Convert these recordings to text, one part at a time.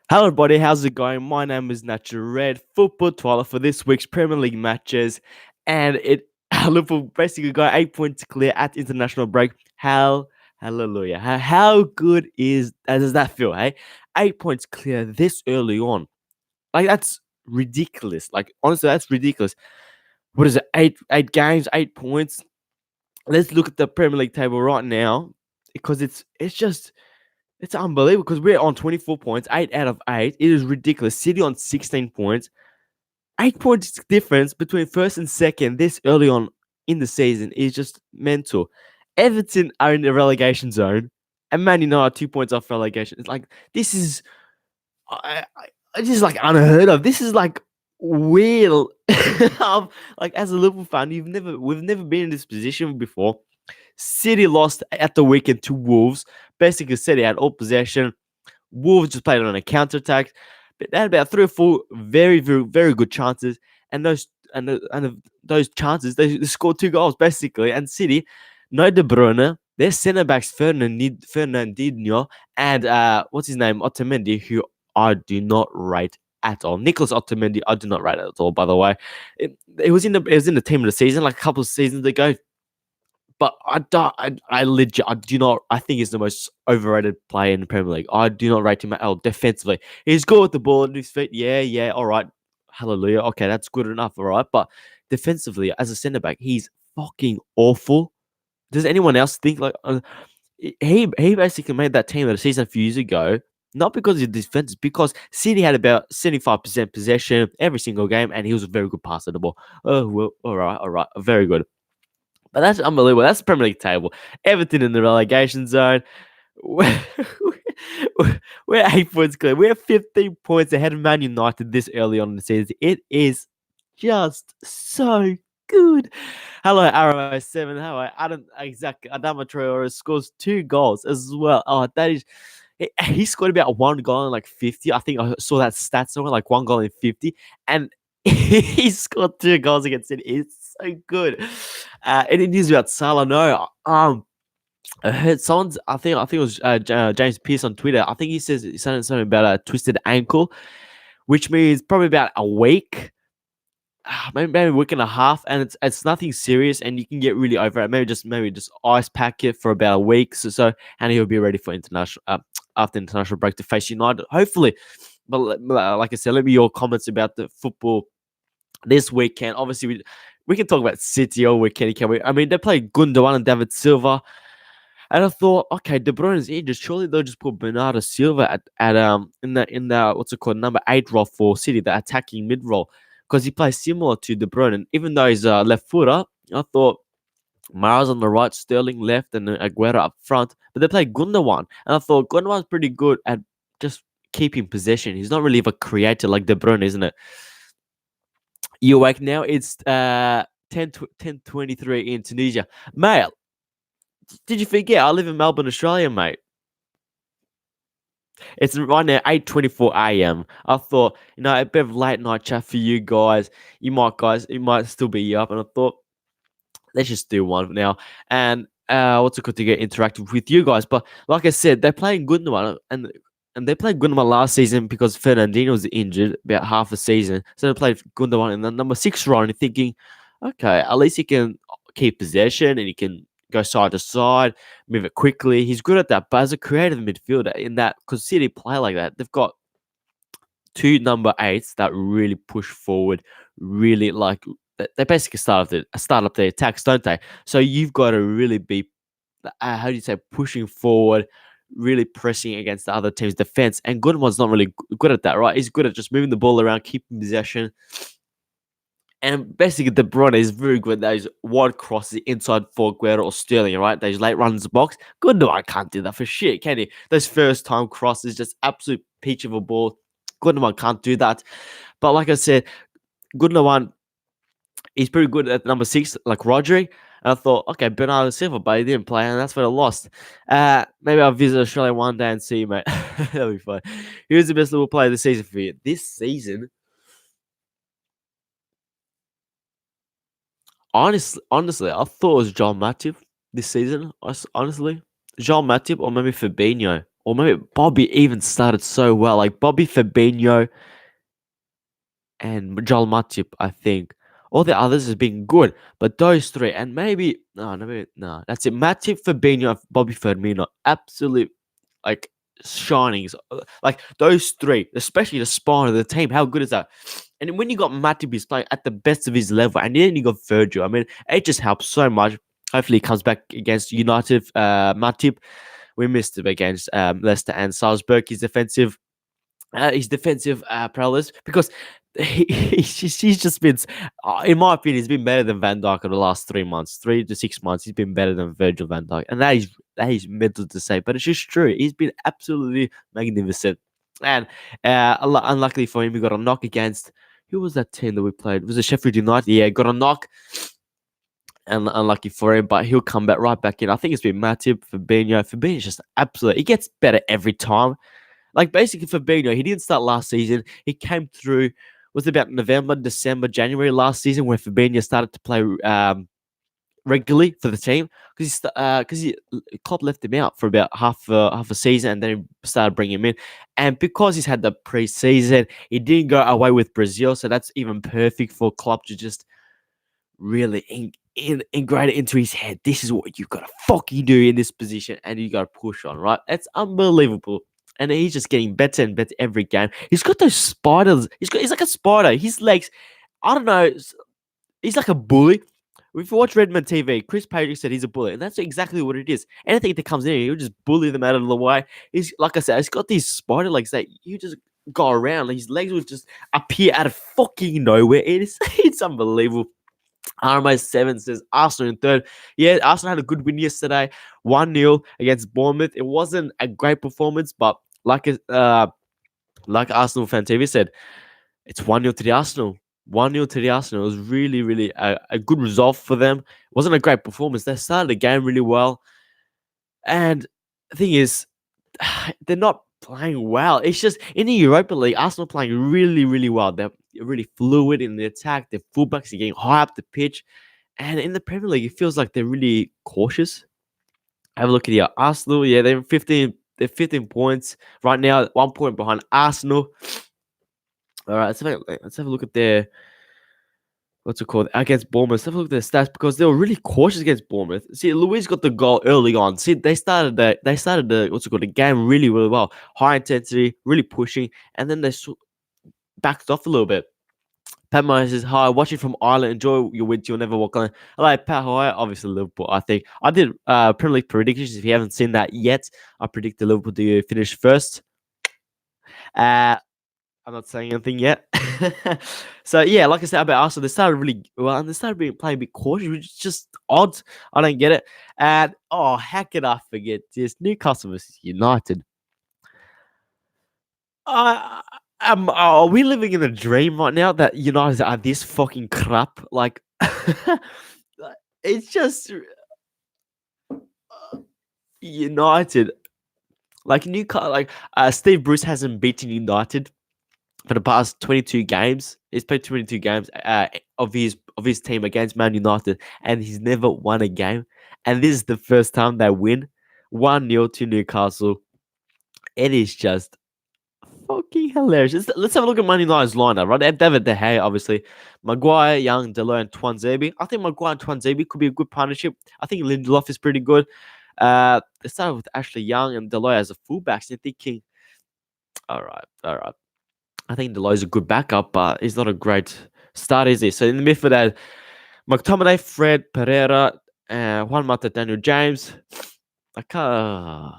Hello, everybody. How's it going? My name is Nacho Red, football Twilight for this week's Premier League matches, and Liverpool basically got 8 points clear at international break. Hallelujah! How good does that feel? Hey, 8 points clear this early on. Like that's ridiculous. Like honestly, that's ridiculous. What is it? Eight games, 8 points. Let's look at the Premier League table right now because it's unbelievable because we're on 24 points, 8 out of 8. It is ridiculous. City on 16 points. 8 points difference between first and second this early on in the season is just mental. Everton are in the relegation zone, and Man United are 2 points off relegation. It's like this is, this is like unheard of. This is like weird. Like as a Liverpool fan, we've never been in this position before. City lost at the weekend to Wolves. Basically, City had all possession. Wolves just played on a counter attack. But they had about three or four very, very, very good chances, and those chances they scored 2 goals basically. And City, no De Bruyne, their centre backs Fernandinho and what's his name Otamendi, who I do not rate at all. Nicholas Otamendi, I do not rate at all. By the way, it was in the team of the season like a couple of seasons ago. But I legit, I do not. I think he's the most overrated player in the Premier League. I do not rate him at all defensively. He's good with the ball at his feet. Yeah, all right. Hallelujah. Okay, that's good enough. All right, but defensively, as a centre back, he's fucking awful. Does anyone else think like he basically made that team of the season a few years ago? Not because of defense, because City had about 75% possession every single game, and he was a very good passer of the ball. Oh well, all right, very good. But that's unbelievable. That's the Premier League table. Everton in the relegation zone. We're, we're 8 points clear. We're 15 points ahead of Man United this early on in the season. It is just so good. Hello, Arrow 7. Hello, Adam. Exactly. Adama Traore scores 2 goals as well. Oh, that is. He scored about 1 goal in like 50. I think I saw that stat somewhere, like 1 goal in 50. And he scored 2 goals against it. It's so good. Any news about Salah? No. I heard someone's. I think it was James Pierce on Twitter. I think he said something about a twisted ankle, which means probably about a week, maybe a week and a half, and it's nothing serious, and you can get really over it. Maybe just ice pack it for about a week, and he'll be ready for international after international break to face United, hopefully. But like I said, let me your comments about the football this weekend. Obviously, we can talk about City all weekend, can we? I mean, they played Gundogan and David Silva. And I thought, okay, De Bruyne is injured. Surely they'll just put Bernardo Silva at in the what's it called, number 8 role for City, the attacking mid role, because he plays similar to De Bruyne. And even though he's a left footer, I thought Mars on the right, Sterling left, and Aguero up front. But they played Gundogan, and I thought Gundogan's pretty good at just keeping possession. He's not really of a creator like De Bruyne, isn't it? You awake now? It's 10:23 in Tunisia, mate. Did you forget? I live in Melbourne, Australia, mate. It's right now 8:24 a.m. I thought, a bit of late night chat for you guys. You might still be up, and I thought, let's just do one now. And what's it good to get interactive with you guys? But like I said, they're playing Gundogan, and they played Gundogan last season because Fernandinho was injured about half a season. So they played Gundogan in the number 6 role, and thinking, okay, at least he can keep possession and he can go side to side, move it quickly. He's good at that. But as a creative midfielder, in that, because City play like that, they've got 2 number 8s that really push forward, really like they basically start up the attacks, don't they? So you've got to really be, how do you say, pushing forward, really pressing against the other team's defense. And Goodman's not really good at that, right? He's good at just moving the ball around, keeping possession. And basically, De Bruyne is very good at those wide crosses inside for Aguero or Sterling, right? Those late runs the box. Gundogan can't do that for shit, can he? Those first time crosses, just absolute peach of a ball. Gundogan can't do that. But like I said, Gundogan, he's pretty good at number 6, like Rodri. And I thought, okay, Bernardo Silva, but he didn't play, and that's where I lost. Maybe I'll visit Australia one day and see you, mate. That'll be fun. Who's the best Liverpool player this season for you? This season, honestly, I thought it was John Matip this season. Honestly, John Matip or maybe Fabinho or maybe Bobby even started so well. Like Bobby Fabinho and Joel Matip, I think. All the others has been good, but those three, and maybe no, that's it. Matip, Fabinho, Bobby Firmino, absolute like shinings. Like those three, especially the spine of the team. How good is that? And when you got Matip, he's playing at the best of his level, and then you got Virgil. I mean, it just helps so much. Hopefully, he comes back against United. Matip, we missed him against Leicester and Salzburg. His defensive prowess because he's just been, in my opinion, he's been better than Van Dijk in the last 3 months, 3 to 6 months. He's been better than Virgil Van Dijk, and that is mental to say, but it's just true. He's been absolutely magnificent, and unluckily for him, he got a knock against who was that team that we played? Was it Sheffield United? Yeah, got a knock. And unlucky for him, but he'll come back right back in. I think it's been Matip, Fabinho. Fabinho's just absolute. He gets better every time. Like basically Fabinho, he didn't start last season. He came through. Was it about November, December, January last season where Fabinho started to play regularly for the team because Klopp left him out for about half a season and then he started bringing him in. And because he's had the preseason, he didn't go away with Brazil, so that's even perfect for Klopp to just really ingrain it into his head. This is what you gotta fucking do in this position, and you gotta push on, right? It's unbelievable. And he's just getting better and better every game. He's got those spiders. He's like a spider. His legs, I don't know. He's like a bully. If you watch Redmond TV, Chris Page said he's a bully, and that's exactly what it is. Anything that comes in, he'll just bully them out of the way. He's like I said, he's got these spider legs that you just go around. His legs will just appear out of fucking nowhere. It's unbelievable. RMA7 says Arsenal in third. Yeah, Arsenal had a good win yesterday, 1-0 against Bournemouth. It wasn't a great performance, but like Arsenal fan TV said, it's 1-0 to the Arsenal. 1-0 to the Arsenal. It was really, really a good result for them. It wasn't a great performance. They started the game really well. And the thing is, they're not playing well. It's just in the Europa League, Arsenal playing really, really well. They're really fluid in the attack. Their fullbacks are getting high up the pitch. And in the Premier League, it feels like they're really cautious. Have a look at here. Arsenal, yeah, they're 15 points right now, 1 point behind Arsenal. All right, let's have a look at their what's it called against Bournemouth. Let's have a look at their stats because they were really cautious against Bournemouth. See, Luis got the goal early on. See, they started the what's it called the game really, really well, high intensity, really pushing, and then they backed off a little bit. Pat Myers says, hi, watching from Ireland. Enjoy your wins. You'll never walk on. I like Pat High, obviously Liverpool. I think I did Premier League predictions. If you haven't seen that yet, I predicted Liverpool to finish first. I'm not saying anything yet. So yeah, like I said about Arsenal, they started really well and they started playing a bit cautious, which is just odd. I don't get it. And how could I forget this? Newcastle versus United. Are we living in a dream right now that United are this fucking crap? Like, it's just United. Like Newcastle, like Steve Bruce hasn't beaten United for the past 22 games. He's played 22 games of his team against Man United, and he's never won a game. And this is the first time they win 1-0 to Newcastle. It is just fucking hilarious. Let's have a look at Man United's lineup, right? They have David De Gea, obviously. Maguire, Young, Delay, and Twanzebe. I think Maguire and Twanzebe could be a good partnership. I think Lindelof is pretty good. They started with Ashley Young and Delay as a fullback. So you're thinking, all right. I think Deloy's a good backup, but he's not a great start, is he? So in the midfield, McTominay, Fred, Pereira, Juan Mata, Daniel James. And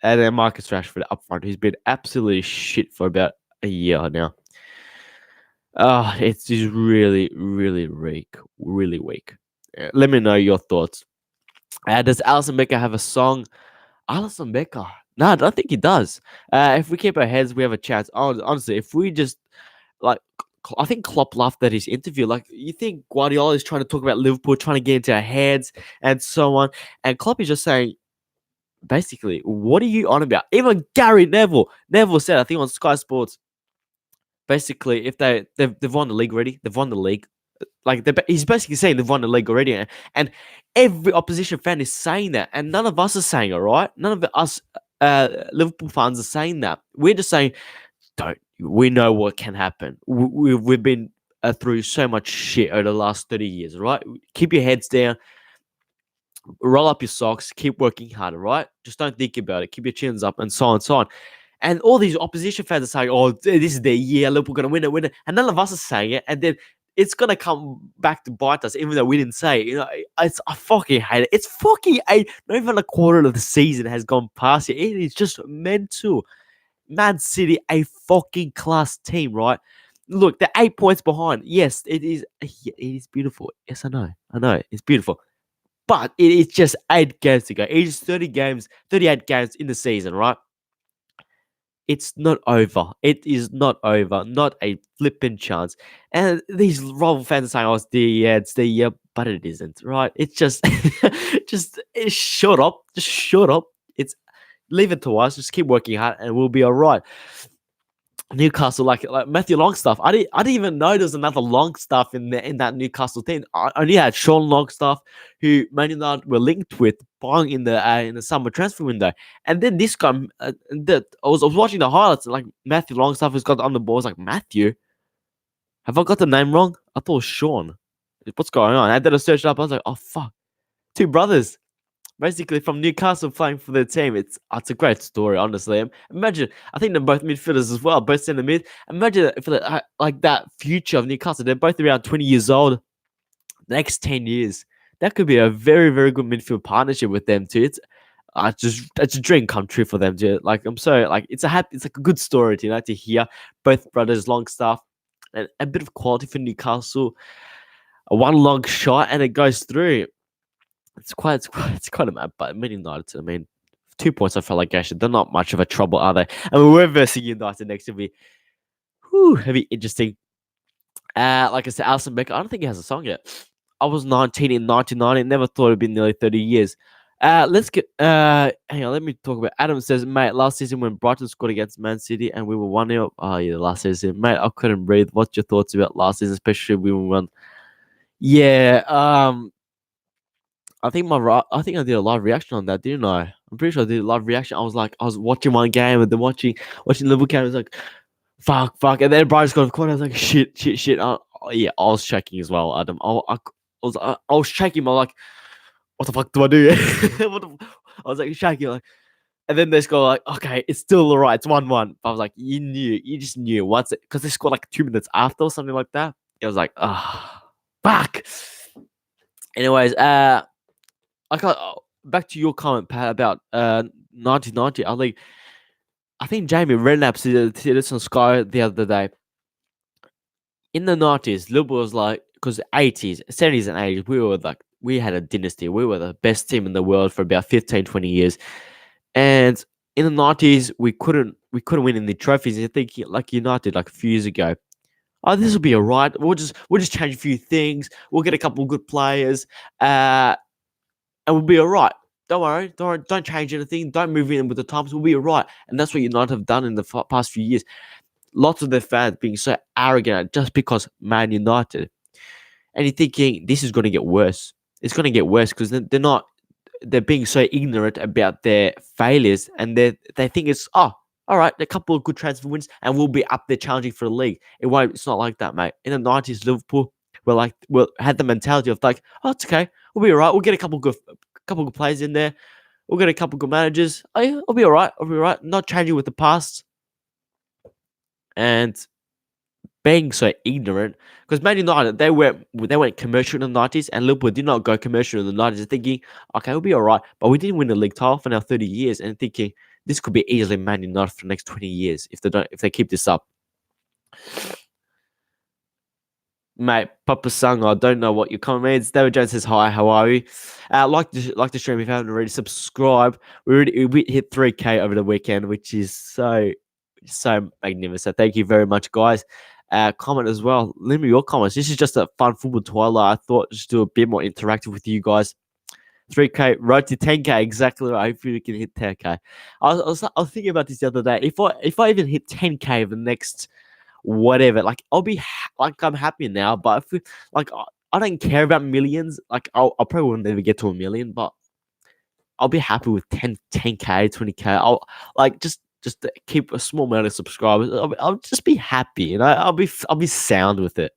then Marcus Rashford up front, who's been absolutely shit for about a year now. It's just really, really weak. Really weak. Let me know your thoughts. Does Alisson Becker have a song? Alisson Becker? No, I don't think he does. If we keep our heads, we have a chance. Honestly, if we just like, I think Klopp laughed at his interview. Like, you think Guardiola is trying to talk about Liverpool, trying to get into our heads and so on, and Klopp is just saying, basically, what are you on about? Even Gary Neville said, I think on Sky Sports, basically, if they've won the league already, they've won the league. Like he's basically saying they've won the league already, and every opposition fan is saying that, and none of us are saying it, right? None of us Liverpool fans are saying that. We're just saying, don't. We know what can happen. We've been through so much shit over the last 30 years, right? Keep your heads down, roll up your socks, keep working harder, right? Just don't think about it. Keep your chins up, and so on and so on. And all these opposition fans are saying, "Oh, this is their year. Liverpool gonna win it, win it," and none of us are saying it. And then it's gonna come back to bite us, even though we didn't say it. I fucking hate it. It's fucking eight. Not even a quarter of the season has gone past it. It is just mental. Man City, a fucking class team, right? Look, they're 8 points behind. Yes, it is. It is beautiful. Yes, I know, it's beautiful. But it is just 8 games to go. It is 30 games, 38 games in the season, right? It's not over. It is not over. Not a flipping chance. And these rival fans are saying, "Oh, it's the year," but it isn't, right? It's just, shut up. Just shut up. It's leave it to us. Just keep working hard, and we'll be all right. Newcastle, like Matthew Longstaff. I didn't even know there was another Longstaff in that Newcastle team. I only had Sean Longstaff, who Man United were linked with buying in the summer transfer window. And then this guy, I was watching the highlights, and like Matthew Longstaff who's got on the ball. I was like, Matthew, have I got the name wrong? I thought it was Sean. What's going on? I did a search up. I was like, oh fuck, two brothers basically from Newcastle playing for their team. It's a great story, honestly. Imagine, I think they're both midfielders as well, both centre mid. Imagine if like that future of Newcastle. They're both around 20 years old. The next 10 years, that could be a very, very good midfield partnership with them too. It's a dream come true for them too. Like I'm so like it's like a good story to hear both brothers Longstaff and a bit of quality for Newcastle. One long shot and it goes through. It's quite a mad, but Man United. I mean, 2 points off relegation. They're not much of a trouble, are they? And we're versing United next. It'll be interesting. Like I said, Alison Becker. I don't think he has a song yet. I was 19 in 1990. Never thought it'd been nearly 30 years. Let's get. Hang on. Let me talk about. Adam says, mate, last season when Brighton scored against Man City and we were 1-0. Oh yeah, last season, mate. I couldn't breathe. What's your thoughts about last season, especially when we won? Yeah. I think I did a live reaction on that, didn't I? I'm pretty sure I did a live reaction. I was watching one game and then watching Liverpool game. I was like, fuck, and then Brian scored a corner. I was like, shit. Yeah, I was shaking as well, Adam. I was shaking. I'm like, what the fuck do I do? I was like shaking, like, and then they score like, okay, it's still alright. It's 1-1. But I was like, you just knew once it because they scored like 2 minutes after or something like that. It was like, fuck. Anyways, back to your comment, Pat, about 1990. I think Jamie Redknapp said this on Sky the other day. In the 90s, Liverpool was like, because 80s, 70s and 80s, we had a dynasty. We were the best team in the world for about 15, 20 years. And in the 90s, we couldn't win any trophies. I think like United, like a few years ago. Oh, this will be all right. We'll just change a few things. We'll get a couple of good players. And we'll be all right. Don't worry. Don't change anything. Don't move in with the times. We'll be all right. And that's what United have done in the past few years. Lots of their fans being so arrogant just because Man United. And you're thinking, this is going to get worse. It's going to get worse because they're being so ignorant about their failures. And they think it's, all right, a couple of good transfer wins and we'll be up there challenging for the league. It's not like that, mate. In the 90s, Liverpool had the mentality of like, oh, it's okay. We'll be all right. We'll get a couple of good players in there. We'll get a couple of good managers. Oh, yeah, I'll be all right. Not changing with the past. And being so ignorant, because Man United, they went commercial in the 90s, and Liverpool did not go commercial in the 90s, thinking, okay, we'll be all right. But we didn't win the league title for now 30 years, and thinking this could be easily Man United for the next 20 years if they keep this up. Mate, Papa Sung, I don't know what your comment means. David Jones says, hi, how are you? Like the stream if you haven't already. Subscribe. We hit 3K over the weekend, which is so magnificent. Thank you very much, guys. Comment as well. Leave me your comments. This is just a fun football twilight. I thought just do a bit more interactive with you guys. 3K, road to 10K, exactly right. Hopefully we can hit 10K. I was thinking about this the other day. If I even hit 10K the next whatever, like I'll be I'm happy now. But if I don't care about millions. Like I probably will never get to 1 million, but I'll be happy with 10k, 20k. I'll like just to keep a small amount of subscribers. I'll just be happy, and I'll be sound with it.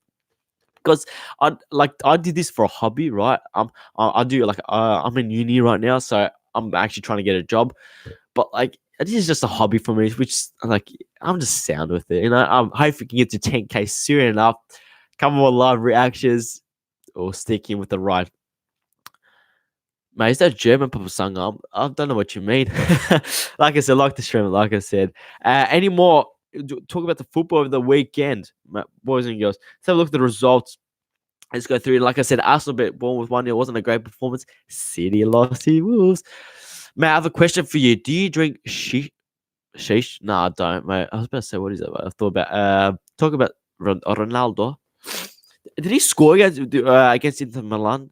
Because I did this for a hobby, right? I do like I'm in uni right now, so I'm actually trying to get a job. But like this is just a hobby for me, which like I'm just sound with it. I'm hoping we can get to 10k soon enough. Couple more live reactions or sticking with the right. Mate, is that German papa song? I don't know what you mean. Like I said, like the stream, like I said. Any more talk about the football of the weekend, boys and girls. Let's have a look at the results. Let's go through. Like I said, Arsenal bit born with 1-0. Wasn't a great performance. City lost to Wolves. Mate, I have a question for you. Do you drink sheesh? No, I don't, mate. I was about to say, what is that? I thought about talk about Ronaldo. Did he score against Inter Milan?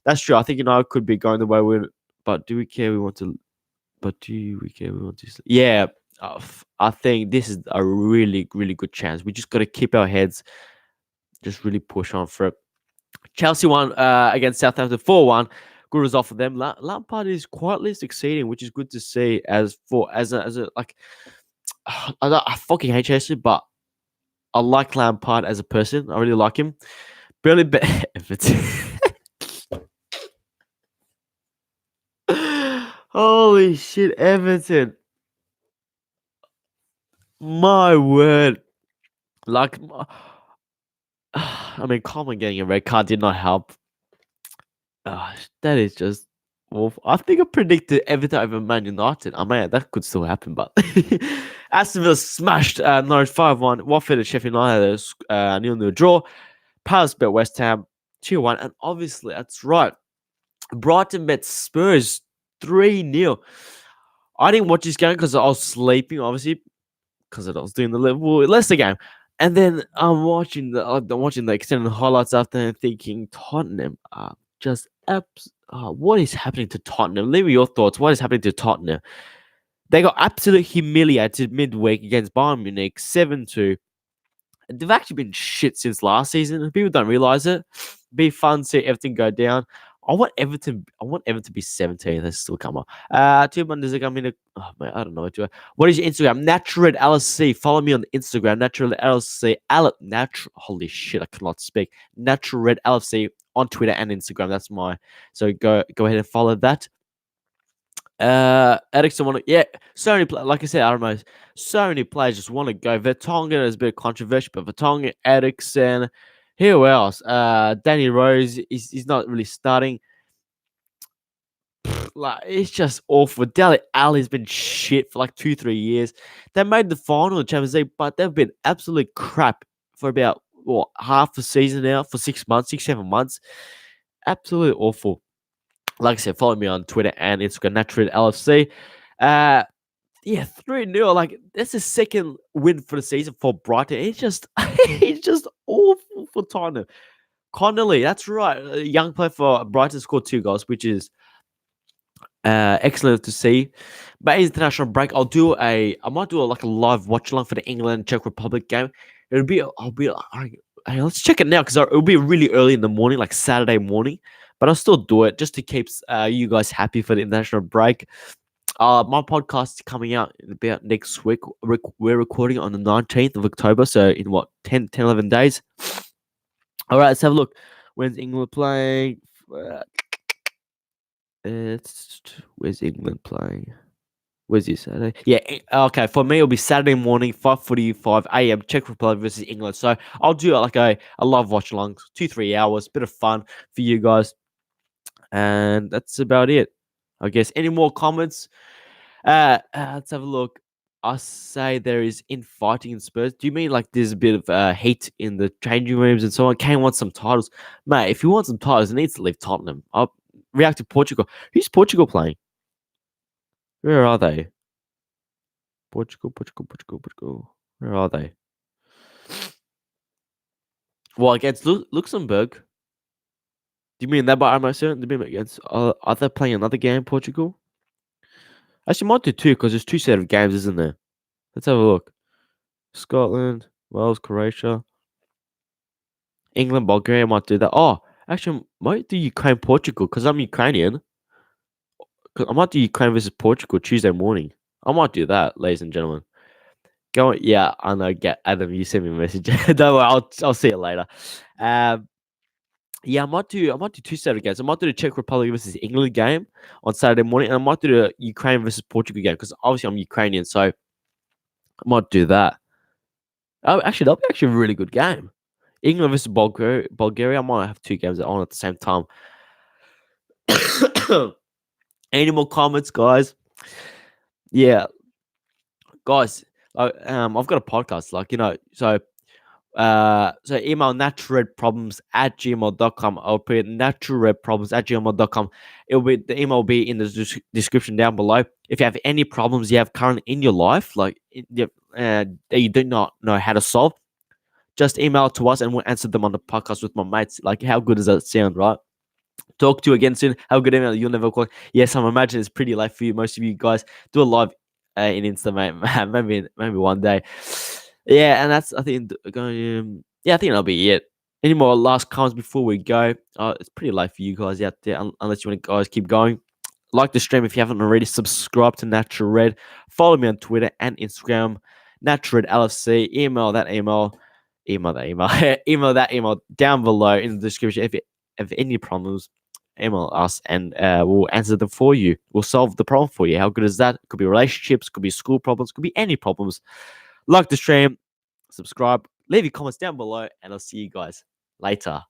That's true. I think could be going the way we. But do we care? We want to. But do we care? We want to. Yeah, I think this is a really, really good chance. We just got to keep our heads, just really push on for it. Chelsea won against Southampton 4-1. Good result for them. Lampard is quietly succeeding, which is good to see. As a like, I fucking hate Chelsea, but I like Lampard as a person. I really like him. Barely Everton. Holy shit, Everton. My word. Like, I mean, Coleman getting a red card did not help. That is just awful. I think I predicted Everton over Man United. I mean, that could still happen, but Aston Villa smashed Norwich 5-1. Watford and Sheffield United 0-0 draw. Palace bet West Ham 2-1. And obviously, that's right. Brighton bet Spurs 3-0. I didn't watch this game because I was sleeping, obviously, because I was doing the Liverpool Leicester game. And then I'm watching the extended highlights after and thinking Tottenham are just what is happening to Tottenham? Leave me your thoughts. What is happening to Tottenham? They got absolutely humiliated midweek against Bayern Munich 7-2. They've actually been shit since last season. People don't realize it. Be fun to see everything go down. I want Everton to be 17. That's still come up. 2 months ago, oh man, I don't know what to. What is your Instagram? Natured LSC. Follow me on Instagram. Natural LSC. Holy shit, I cannot speak. Natural LSC on Twitter and Instagram. That's my. So go ahead and follow that. Ericsson so many like I said, I don't know, so many players just want to go. Vertonghen is a bit controversial, but Vertonghen, Ericsson, who else? Danny Rose he's not really starting. Like it's just awful. Dele Alli's been shit for like 2-3 years. They made the final of Champions League, but they've been absolute crap for about half a season now, for 6 months, 6-7 months. Absolutely awful. Like I said, follow me on Twitter and Instagram, Natural LFC. 3-0. Like that's the second win for the season for Brighton. It's just it's just awful for Tottenham. Connolly, that's right. A young player for Brighton scored 2 goals, which is excellent to see. But international break, I might do like a live watch along for the England Czech Republic game. Let's check it now because it'll be really early in the morning, like Saturday morning. But I'll still do it just to keep you guys happy for the international break. My podcast is coming out in about next week. We're recording on the 19th of October, so in 10, 11 days. All right, let's have a look. When's England playing? Where's England playing? Where's this Saturday? Yeah, okay. For me, it'll be Saturday morning, 5:45 a.m. Czech Republic versus England. So I'll do like a live watch along, 2-3 hours, bit of fun for you guys, and that's about it. I guess. Any more comments? Let's have a look. I say there is infighting in Spurs. Do you mean like there's a bit of heat in the changing rooms and so on? Kane wants some titles, mate. If he wants some titles, he needs to leave Tottenham. I'll react to Portugal. Who's Portugal playing? Where are they? Portugal. Where are they? Well, against Luxembourg. Do you mean that by almost certain? Do you mean against? Are they playing another game, Portugal? Actually, might do 2 because there's 2 set of games, isn't there? Let's have a look. Scotland, Wales, Croatia, England, Bulgaria might do that. Oh, actually, might do Ukraine, Portugal because I'm Ukrainian. 'Cause I might do Ukraine versus Portugal Tuesday morning. I might do that, ladies and gentlemen. Go on. Yeah, I know. Get Adam. You send me a message. Don't worry. I'll see you later. Um, yeah, I might do two Saturday games. I might do the Czech Republic versus England game on Saturday morning, and I might do the Ukraine versus Portugal game because obviously I'm Ukrainian, so I might do that. Oh, actually, that'll be actually a really good game. England versus Bulgaria. I might have two games on at the same time. Any more comments, guys? Yeah, guys. I've got a podcast, so email naturalredproblems@gmail.com. I'll put naturalredproblems@gmail.com. The email will be in the description down below. If you have any problems you have currently in your life, that you do not know how to solve, just email it to us and we'll answer them on the podcast with my mates. Like, how good does that sound, right? Talk to you again soon. Have a good evening. You'll never call. Yes, I'm imagining it's pretty late for you. Most of you guys do a live in Insta, mate. maybe one day. Yeah, and that's I think going. Yeah, I think that'll be it. Any more last comments before we go? It's pretty late for you guys out there, unless you want to guys keep going. Like the stream if you haven't already. Subscribe to Natural Red. Follow me on Twitter and Instagram. Natural Red LFC. Email that email. Email that email down below in the description. If you have any problems, email us and we'll answer them for you. We'll solve the problem for you. How good is that? Could be relationships, could be school problems, could be any problems. Like the stream, subscribe, leave your comments down below, and I'll see you guys later.